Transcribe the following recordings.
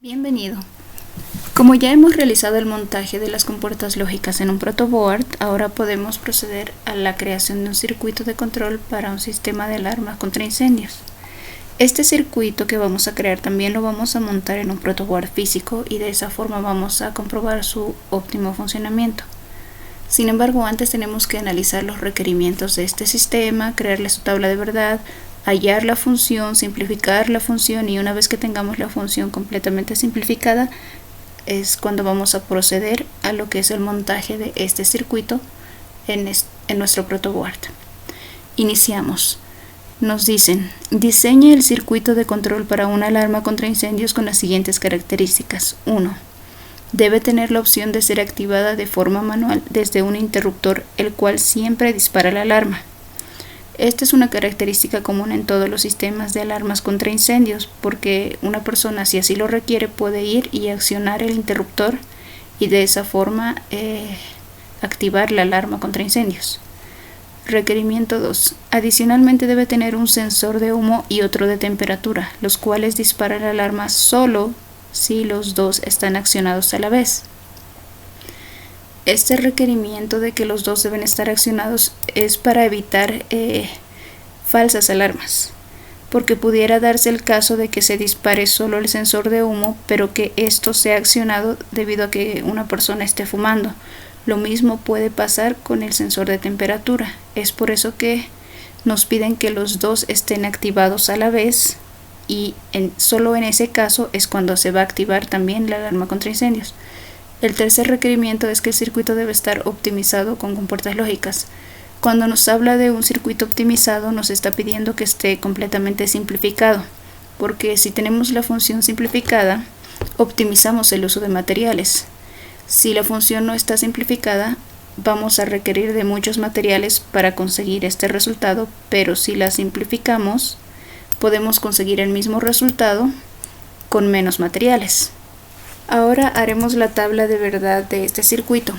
Bienvenido. Como ya hemos realizado el montaje de las compuertas lógicas en un protoboard, ahora podemos proceder a la creación de un circuito de control para un sistema de alarmas contra incendios. Este circuito que vamos a crear también lo vamos a montar en un protoboard físico y de esa forma vamos a comprobar su óptimo funcionamiento. Sin embargo, antes tenemos que analizar los requerimientos de este sistema, crearle su tabla de verdad, hallar la función, simplificar la función y una vez que tengamos la función completamente simplificada es cuando vamos a proceder a lo que es el montaje de este circuito en nuestro protoboard. Iniciamos. Nos dicen, diseñe el circuito de control para una alarma contra incendios con las siguientes características. 1. Debe tener la opción de ser activada de forma manual desde un interruptor, el cual siempre dispara la alarma. Esta es una característica común en todos los sistemas de alarmas contra incendios, porque una persona, si así lo requiere, puede ir y accionar el interruptor y de esa forma activar la alarma contra incendios. Requerimiento 2. Adicionalmente debe tener un sensor de humo y otro de temperatura, los cuales disparan la alarma solo si los dos están accionados a la vez. Este requerimiento de que los dos deben estar accionados es para evitar falsas alarmas, porque pudiera darse el caso de que se dispare solo el sensor de humo, pero que esto sea accionado debido a que una persona esté fumando. Lo mismo puede pasar con el sensor de temperatura. Es por eso que nos piden que los dos estén activados a la vez y solo en ese caso es cuando se va a activar también la alarma contra incendios. El tercer requerimiento es que el circuito debe estar optimizado con compuertas lógicas. Cuando nos habla de un circuito optimizado nos está pidiendo que esté completamente simplificado, porque si tenemos la función simplificada, optimizamos el uso de materiales. Si la función no está simplificada, vamos a requerir de muchos materiales para conseguir este resultado, pero si la simplificamos, podemos conseguir el mismo resultado con menos materiales. Ahora haremos la tabla de verdad de este circuito.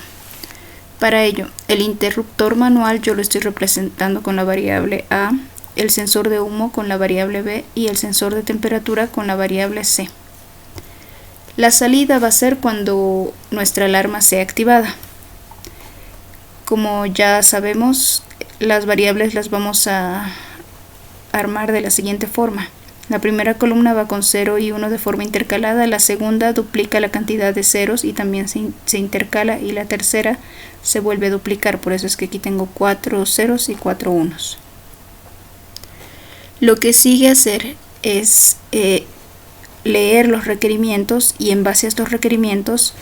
Para ello, el interruptor manual yo lo estoy representando con la variable A, el sensor de humo con la variable B y el sensor de temperatura con la variable C. La salida va a ser cuando nuestra alarma sea activada. Como ya sabemos, las variables las vamos a armar de la siguiente forma. La primera columna va con 0 y 1 de forma intercalada, la segunda duplica la cantidad de ceros y también se intercala y la tercera se vuelve a duplicar, por eso es que aquí tengo 4 ceros y 4 unos. Lo que sigue hacer es leer los requerimientos y en base a estos requerimientos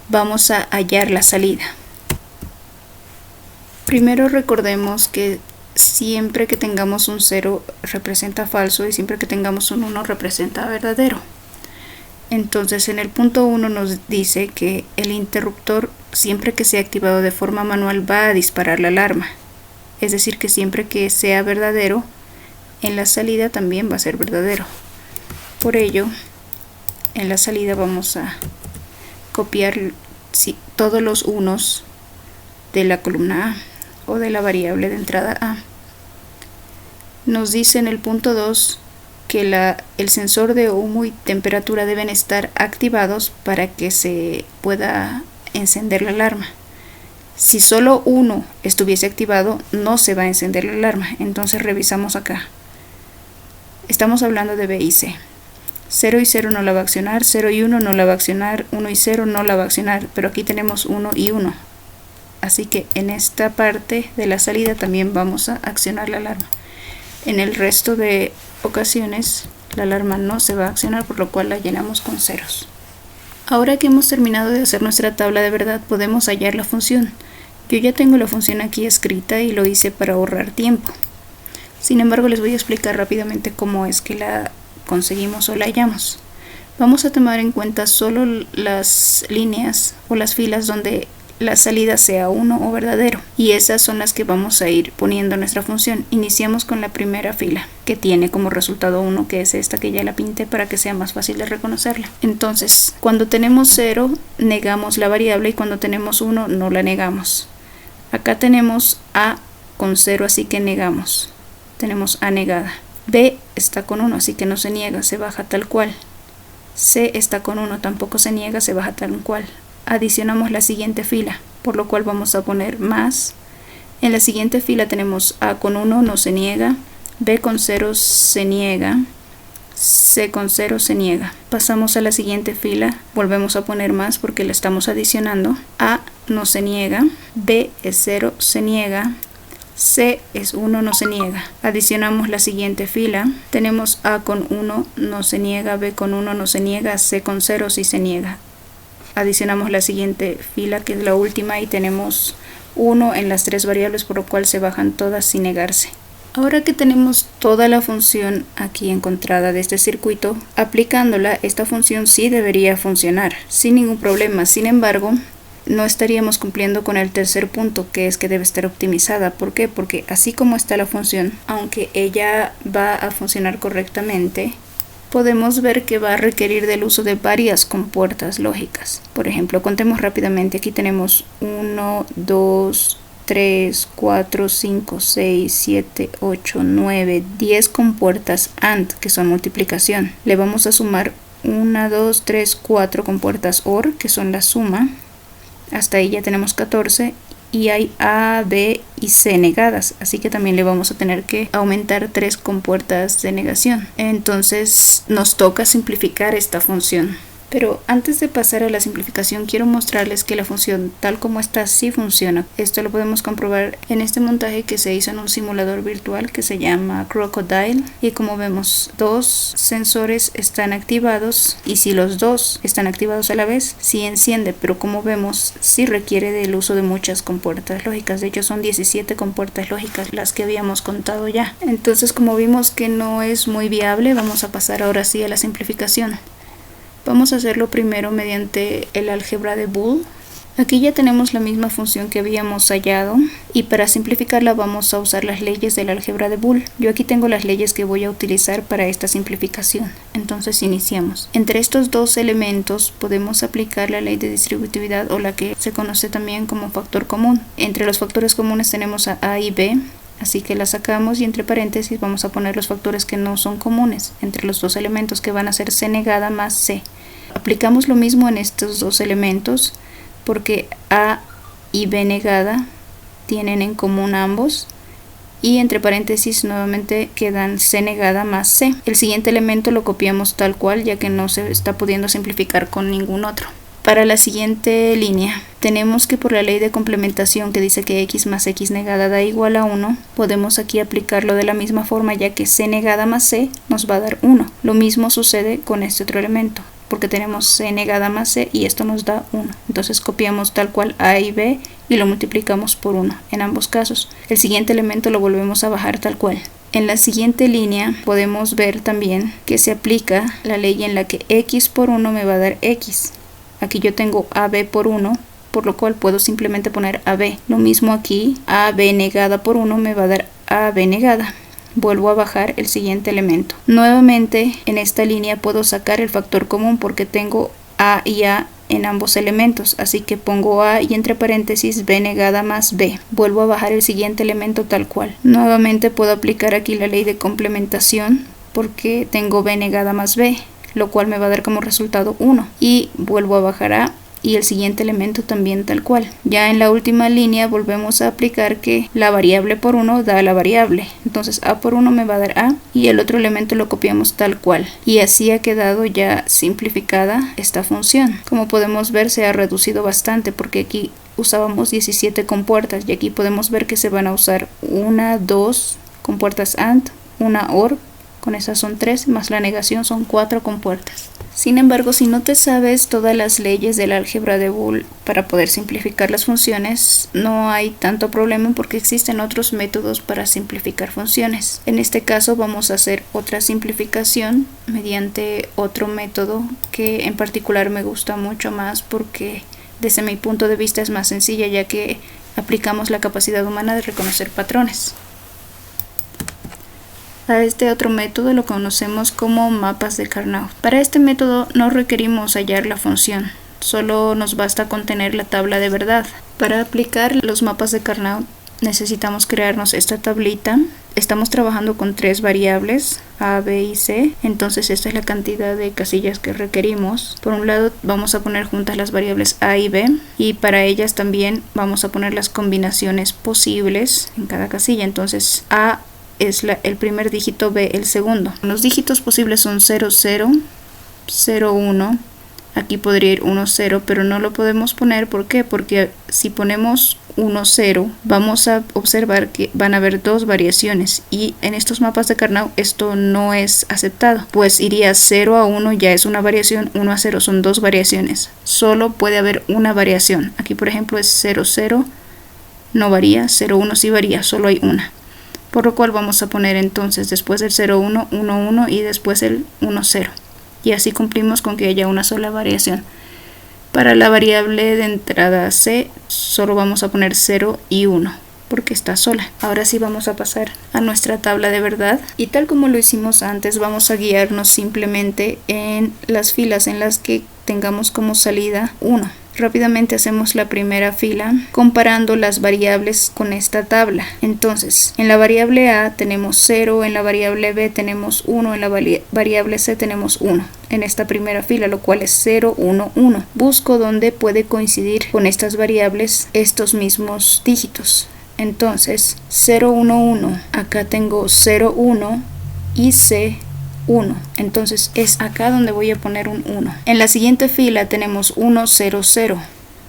vamos a hallar la salida. Primero recordemos que siempre que tengamos un 0 representa falso y siempre que tengamos un 1 representa verdadero. Entonces en el punto 1 nos dice que el interruptor siempre que sea activado de forma manual va a disparar la alarma. Es decir que siempre que sea verdadero, en la salida también va a ser verdadero. Por ello, en la salida vamos a copiar todos los unos de la columna A o de la variable de entrada A. Nos dice en el punto 2 que el sensor de humo y temperatura deben estar activados para que se pueda encender la alarma. Si solo uno estuviese activado, no se va a encender la alarma. Entonces revisamos acá. Estamos hablando de B y C. 0 y 0 no la va a accionar, 0 y 1 no la va a accionar, 1 y 0 no la va a accionar, pero aquí tenemos 1 y 1. Así que en esta parte de la salida también vamos a accionar la alarma. En el resto de ocasiones la alarma no se va a accionar, por lo cual la llenamos con ceros. Ahora que hemos terminado de hacer nuestra tabla de verdad, podemos hallar la función. Yo ya tengo la función aquí escrita y lo hice para ahorrar tiempo. Sin embargo, les voy a explicar rápidamente cómo es que la conseguimos o la hallamos. Vamos a tomar en cuenta solo las líneas o las filas donde la salida sea 1 o verdadero, y esas son las que vamos a ir poniendo en nuestra función. Iniciamos con la primera fila que tiene como resultado 1, que es esta que ya la pinté para que sea más fácil de reconocerla. Entonces, cuando tenemos 0 negamos la variable y cuando tenemos 1 no la negamos. Acá tenemos A con 0, así que negamos. Tenemos A negada. B está con 1, así que no se niega, se baja tal cual. C está con 1, tampoco se niega, se baja tal cual. Adicionamos la siguiente fila, por lo cual vamos a poner más. En la siguiente fila tenemos A con 1, no se niega, B con 0 se niega, C con 0 se niega. Pasamos a la siguiente fila, volvemos a poner más porque le estamos adicionando. A no se niega, B es 0, se niega, C es 1, no se niega. Adicionamos la siguiente fila, tenemos A con 1, no se niega, B con 1, no se niega, C con 0 sí se niega. Adicionamos la siguiente fila, que es la última, y tenemos 1 en las 3 variables, por lo cual se bajan todas sin negarse. Ahora que tenemos toda la función aquí encontrada de este circuito, aplicándola, esta función sí debería funcionar sin ningún problema. Sin embargo, no estaríamos cumpliendo con el tercer punto, que es que debe estar optimizada. ¿Por qué? Porque así como está la función, aunque ella va a funcionar correctamente, podemos ver que va a requerir del uso de varias compuertas lógicas. Por ejemplo, contemos rápidamente. Aquí tenemos 1, 2, 3, 4, 5, 6, 7, 8, 9, 10 compuertas AND, que son multiplicación. Le vamos a sumar 1, 2, 3, 4 compuertas OR, que son la suma. Hasta ahí ya tenemos 14. Y hay A, B y C negadas, así que también le vamos a tener que aumentar 3 compuertas de negación. Entonces nos toca simplificar esta función. Pero antes de pasar a la simplificación, quiero mostrarles que la función tal como está sí funciona. Esto lo podemos comprobar en este montaje que se hizo en un simulador virtual que se llama Crocodile. Y como vemos, 2 sensores están activados, y si los 2 están activados a la vez, sí enciende, pero como vemos, sí requiere del uso de muchas compuertas lógicas. De hecho, son 17 compuertas lógicas las que habíamos contado ya. Entonces, como vimos que no es muy viable, vamos a pasar ahora sí a la simplificación. Vamos a hacerlo primero mediante el álgebra de Boole. Aquí ya tenemos la misma función que habíamos hallado, y para simplificarla vamos a usar las leyes del álgebra de Boole. Yo aquí tengo las leyes que voy a utilizar para esta simplificación. Entonces iniciamos. Entre estos dos elementos podemos aplicar la ley de distributividad, o la que se conoce también como factor común. Entre los factores comunes tenemos a y B, así que la sacamos, y entre paréntesis vamos a poner los factores que no son comunes entre los dos elementos, que van a ser C negada más C. Aplicamos lo mismo en estos dos elementos porque A y B negada tienen en común ambos, y entre paréntesis nuevamente quedan C negada más C. El siguiente elemento lo copiamos tal cual, ya que no se está pudiendo simplificar con ningún otro. Para la siguiente línea, tenemos que por la ley de complementación, que dice que x más x negada da igual a 1, podemos aquí aplicarlo de la misma forma, ya que C negada más C nos va a dar 1. Lo mismo sucede con este otro elemento, porque tenemos C negada más C y esto nos da 1. Entonces copiamos tal cual A y B y lo multiplicamos por 1 en ambos casos. El siguiente elemento lo volvemos a bajar tal cual. En la siguiente línea podemos ver también que se aplica la ley en la que x por 1 me va a dar x. Aquí yo tengo AB por 1, por lo cual puedo simplemente poner AB. Lo mismo aquí, AB negada por 1 me va a dar AB negada. Vuelvo a bajar el siguiente elemento. Nuevamente en esta línea puedo sacar el factor común porque tengo A y A en ambos elementos, así que pongo A y entre paréntesis B negada más B. Vuelvo a bajar el siguiente elemento tal cual. Nuevamente puedo aplicar aquí la ley de complementación porque tengo B negada más B, lo cual me va a dar como resultado 1, y vuelvo a bajar A y el siguiente elemento también tal cual. Ya en la última línea volvemos a aplicar que la variable por 1 da la variable, entonces A por 1 me va a dar A y el otro elemento lo copiamos tal cual, y así ha quedado ya simplificada esta función. Como podemos ver, se ha reducido bastante porque aquí usábamos 17 compuertas y aquí podemos ver que se van a usar 1, 2 compuertas AND, una OR. Con esas son 3, más la negación son 4 compuertas. Sin embargo, si no te sabes todas las leyes del álgebra de Boole para poder simplificar las funciones, no hay tanto problema porque existen otros métodos para simplificar funciones. En este caso vamos a hacer otra simplificación mediante otro método que en particular me gusta mucho más porque desde mi punto de vista es más sencilla, ya que aplicamos la capacidad humana de reconocer patrones. A este otro método lo conocemos como mapas de Carnot. Para este método no requerimos hallar la función, solo nos basta contener la tabla de verdad. Para aplicar los mapas de Carnot necesitamos crearnos esta tablita estamos trabajando con 3 variables, A, B y C, entonces esta es la cantidad de casillas que requerimos. Por un lado vamos a poner juntas las variables A y B, y para ellas también vamos a poner las combinaciones posibles en cada casilla. Entonces A es el primer dígito, B el segundo. Los dígitos posibles son 0, 0, 0, 1. Aquí podría ir 1, 0, pero no lo podemos poner. ¿Por qué? Porque si ponemos 1, 0, vamos a observar que van a haber 2 variaciones, y en estos mapas de Karnaugh esto no es aceptado, pues iría 0 a 1 ya es una variación, 1 a 0 son 2 variaciones, solo puede haber una variación. Aquí por ejemplo es 0, 0, no varía, 0, 1 sí varía, solo hay una, por lo cual vamos a poner entonces después del 0, 1, 1, 1 y después el 1, 0. Y así cumplimos con que haya una sola variación. Para la variable de entrada C solo vamos a poner 0 y 1 porque está sola. Ahora sí vamos a pasar a nuestra tabla de verdad, y tal como lo hicimos antes vamos a guiarnos simplemente en las filas en las que tengamos como salida 1. Rápidamente hacemos la primera fila comparando las variables con esta tabla. Entonces, en la variable A tenemos 0, en la variable B tenemos 1, en la variable C tenemos 1 en esta primera fila, lo cual es 0, 1, 1. Busco donde puede coincidir con estas variables estos mismos dígitos. Entonces, 0, 1, 1, acá tengo 0, 1 y C 1, entonces es acá donde voy a poner un 1. En la siguiente fila tenemos 1, 0, 0,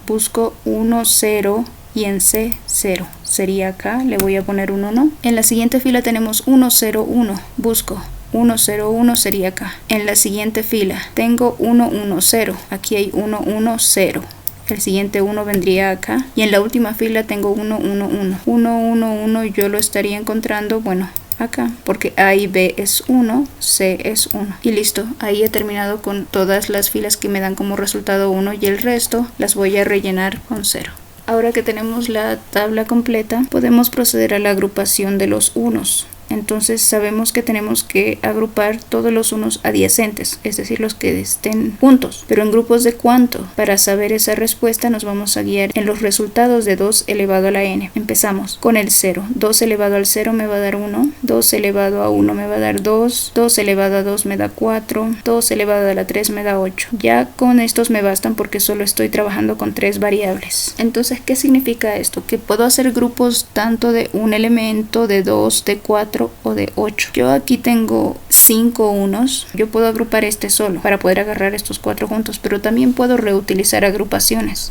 busco 1, 0 y en C 0, sería acá, le voy a poner un 1. En la siguiente fila tenemos 1, 0, 1, busco 1, 0, 1, sería acá. En la siguiente fila tengo 1, 1, 0, aquí hay 1, 1, 0. El siguiente 1 vendría acá, y en la última fila tengo 1, 1, 1. 1, 1, 1 yo lo estaría encontrando, bueno, acá, porque A y B es 1, C es 1. Y listo, ahí he terminado con todas las filas que me dan como resultado 1, y el resto las voy a rellenar con 0. Ahora que tenemos la tabla completa, podemos proceder a la agrupación de los unos. Entonces sabemos que tenemos que agrupar todos los unos adyacentes, es decir, los que estén juntos. Pero en grupos de cuánto. Para saber esa respuesta nos vamos a guiar en los resultados de 2 elevado a la n. Empezamos con el 0. 2 elevado al 0 me va a dar 1. 2 elevado a 1 me va a dar 2. 2 elevado a 2 me da 4. 2 elevado a la 3 me da 8. Ya con estos me bastan porque solo estoy trabajando con 3 variables. Entonces, ¿qué significa esto? Que puedo hacer grupos tanto de un elemento, de 2, de 4 o de 8. Yo aquí tengo 5 unos. Yo puedo agrupar este solo para poder agarrar estos 4 juntos, pero también puedo reutilizar agrupaciones,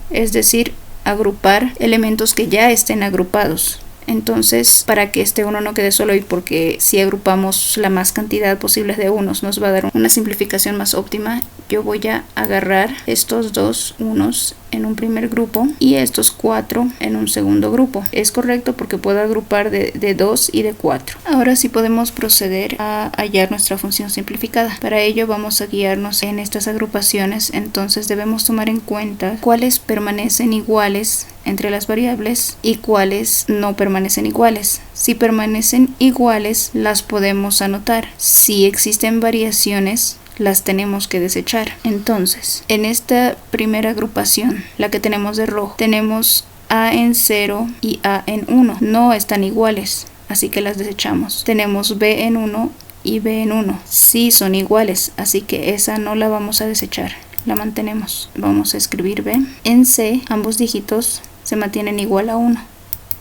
es decir, agrupar elementos que ya estén agrupados. Entonces, para que este uno no quede solo, y porque si agrupamos la más cantidad posible de unos nos va a dar una simplificación más óptima, yo voy a agarrar estos 2 unos en un primer grupo y estos 4 en un segundo grupo. Es correcto porque puedo agrupar de 2 y de 4. Ahora sí podemos proceder a hallar nuestra función simplificada. Para ello vamos a guiarnos en estas agrupaciones. Entonces debemos tomar en cuenta cuáles permanecen iguales entre las variables y cuáles no permanecen iguales. Si permanecen iguales, las podemos anotar. Si existen variaciones, las tenemos que desechar. Entonces, en esta primera agrupación, la que tenemos de rojo, tenemos A en 0 y A en 1. No están iguales, así que las desechamos. Tenemos B en 1 y B en 1. Sí son iguales, así que esa no la vamos a desechar, la mantenemos. Vamos a escribir B. En C, ambos dígitos se mantienen igual a 1,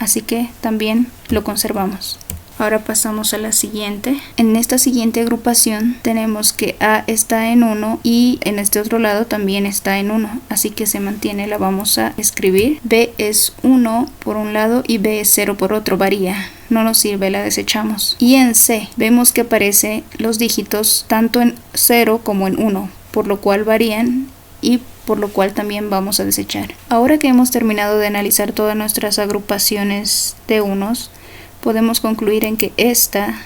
así que también lo conservamos. Ahora pasamos a la siguiente. En esta siguiente agrupación tenemos que A está en 1 y en este otro lado también está en 1, así que se mantiene, la vamos a escribir. B es 1 por un lado y B es 0 por otro, varía. No nos sirve, la desechamos. Y en C vemos que aparecen los dígitos tanto en 0 como en 1, por lo cual varían y por lo cual también vamos a desechar. Ahora que hemos terminado de analizar todas nuestras agrupaciones de unos, podemos concluir en que esta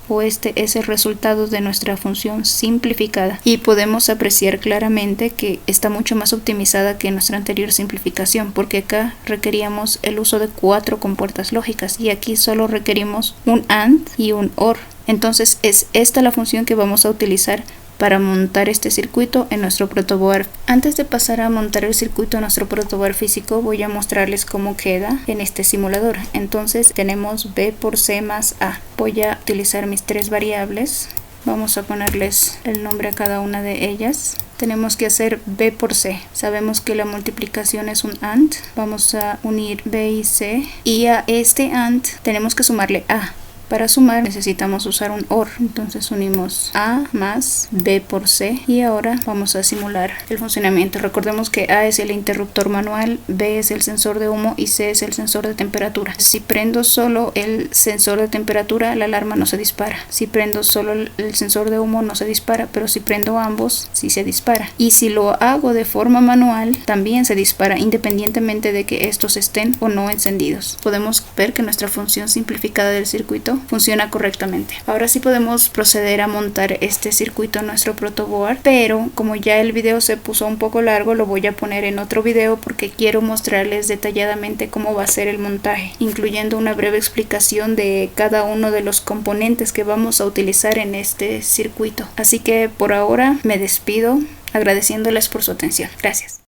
o este es el resultado de nuestra función simplificada, y podemos apreciar claramente que está mucho más optimizada que nuestra anterior simplificación, porque acá requeríamos el uso de 4 compuertas lógicas y aquí solo requerimos un AND y un OR. Entonces es esta la función que vamos a utilizar para montar este circuito en nuestro protoboard. Antes de pasar a montar el circuito en nuestro protoboard físico, voy a mostrarles cómo queda en este simulador. Entonces tenemos B por C más A. Voy a utilizar mis tres variables. Vamos a ponerles el nombre a cada una de ellas. Tenemos que hacer B por C. Sabemos que la multiplicación es un AND. Vamos a unir B y C. Y a este AND tenemos que sumarle A. Para sumar necesitamos usar un OR, entonces unimos A más B por C y ahora vamos a simular el funcionamiento. Recordemos que A es el interruptor manual, B es el sensor de humo y C es el sensor de temperatura. Si prendo solo el sensor de temperatura, la alarma no se dispara. Si prendo solo el sensor de humo, no se dispara, pero si prendo ambos, sí se dispara. Y si lo hago de forma manual, también se dispara, independientemente de que estos estén o no encendidos. Podemos ver que nuestra función simplificada del circuito funciona correctamente. Ahora sí podemos proceder a montar este circuito en nuestro protoboard, pero como ya el video se puso un poco largo, lo voy a poner en otro video porque quiero mostrarles detalladamente cómo va a ser el montaje, incluyendo una breve explicación de cada uno de los componentes que vamos a utilizar en este circuito. Así que por ahora me despido agradeciéndoles por su atención. Gracias.